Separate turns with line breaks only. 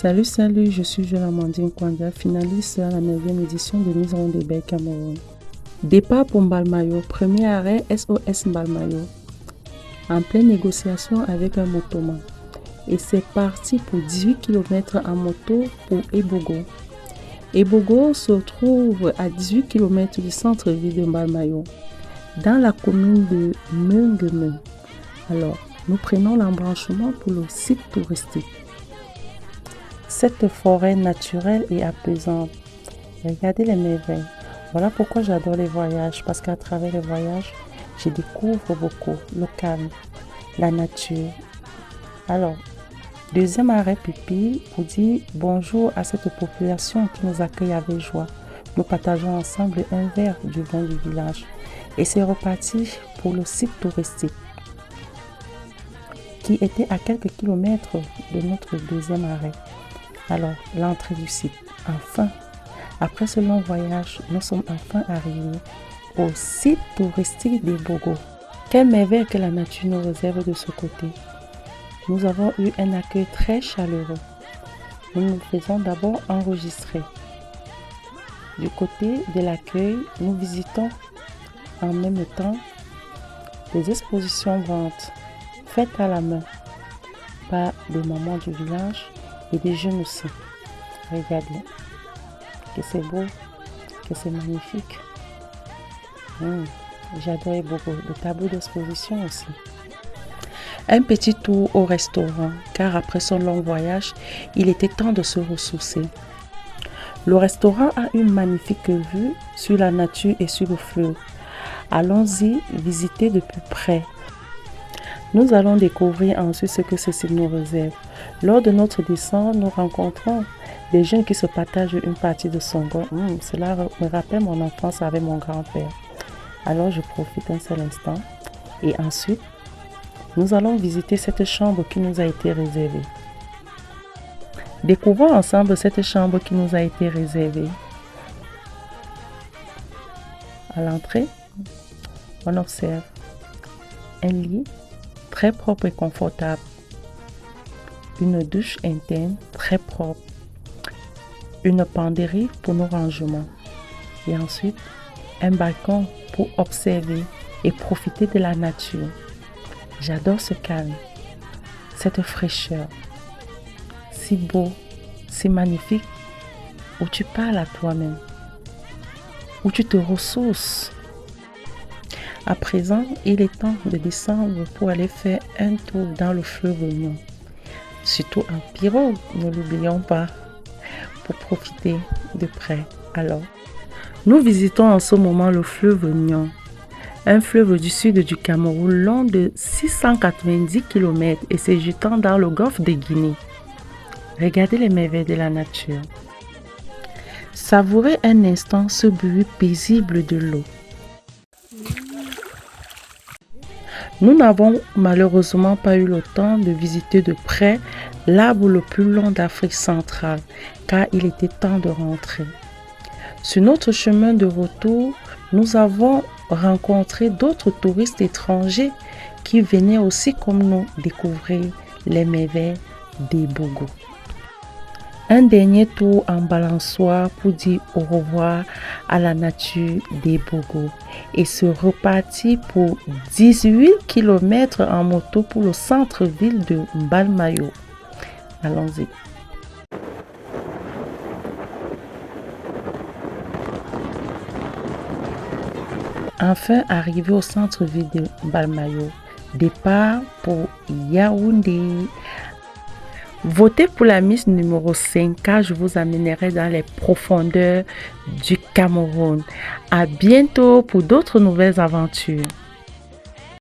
Salut, je suis Jolamandine Kwanda, finaliste à la 9e édition de Miss Ronde Bay Cameroun. Départ pour Mbalmayo, premier arrêt SOS Mbalmayo, en pleine négociation avec un motoman. Et c'est parti pour 18 km en moto pour Ebogo. Ebogo se trouve à 18 km du centre-ville de Mbalmayo, dans la commune de Meungeme. Alors, nous prenons l'embranchement pour le site touristique. Cette forêt naturelle et apaisante. Regardez les merveilles. Voilà pourquoi j'adore les voyages, parce qu'à travers les voyages, je découvre beaucoup le calme, la nature. Alors, deuxième arrêt pipi pour dire bonjour à cette population qui nous accueille avec joie. Nous partageons ensemble un verre du vin du village. Et c'est reparti pour le site touristique qui était à quelques kilomètres de notre deuxième arrêt. Alors, l'entrée du site. Enfin, après ce long voyage, nous sommes enfin arrivés au site touristique d'Ebogo. Quelle merveille que la nature nous réserve de ce côté. Nous avons eu un accueil très chaleureux. Nous nous faisons d'abord enregistrer. Du côté de l'accueil, nous visitons en même temps des expositions ventes faites à la main par des mamans du village et des jeunes aussi. Regardez, que c'est beau, que c'est magnifique. J'adore beaucoup le tableau d'exposition aussi. Un petit tour au restaurant, car après son long voyage, il était temps de se ressourcer. Le restaurant a une magnifique vue sur la nature et sur le fleuve. Allons-y visiter de plus près. Nous allons découvrir ensuite ce que ceci nous réserve. Lors de notre descente, nous rencontrons des jeunes qui se partagent une partie de son corps. Cela me rappelle mon enfance avec mon grand-père. Alors je profite un seul instant et ensuite, nous allons visiter cette chambre qui nous a été réservée. Découvrons ensemble cette chambre qui nous a été réservée. À l'entrée, on observe un lit très propre et confortable, une douche interne très propre, une penderie pour nos rangements et ensuite un balcon pour observer et profiter de la nature. J'adore ce calme, cette fraîcheur, si beau, si magnifique, où tu parles à toi-même, où tu te ressources. À présent, il est temps de descendre pour aller faire un tour dans le fleuve Nyon. Surtout en pirogue, ne l'oublions pas, pour profiter de près. Alors, nous visitons en ce moment le fleuve Nyon, un fleuve du sud du Cameroun long de 690 km et se jetant dans le golfe de Guinée. Regardez les merveilles de la nature. Savourez un instant ce bruit paisible de l'eau. Nous n'avons malheureusement pas eu le temps de visiter de près l'arbre le plus long d'Afrique centrale, car il était temps de rentrer. Sur notre chemin de retour, nous avons rencontré d'autres touristes étrangers qui venaient aussi comme nous découvrir les merveilles d'Ebogo. Un dernier tour en balançoire pour dire au revoir à la nature d'Ebogo et se repartir pour 18 km en moto pour le centre-ville de Mbalmayo. Allons-y. Enfin arrivé au centre-ville de Mbalmayo, départ pour Yaoundé. Votez pour la Miss numéro 5 car je vous amènerai dans les profondeurs du Cameroun. À bientôt pour d'autres nouvelles aventures.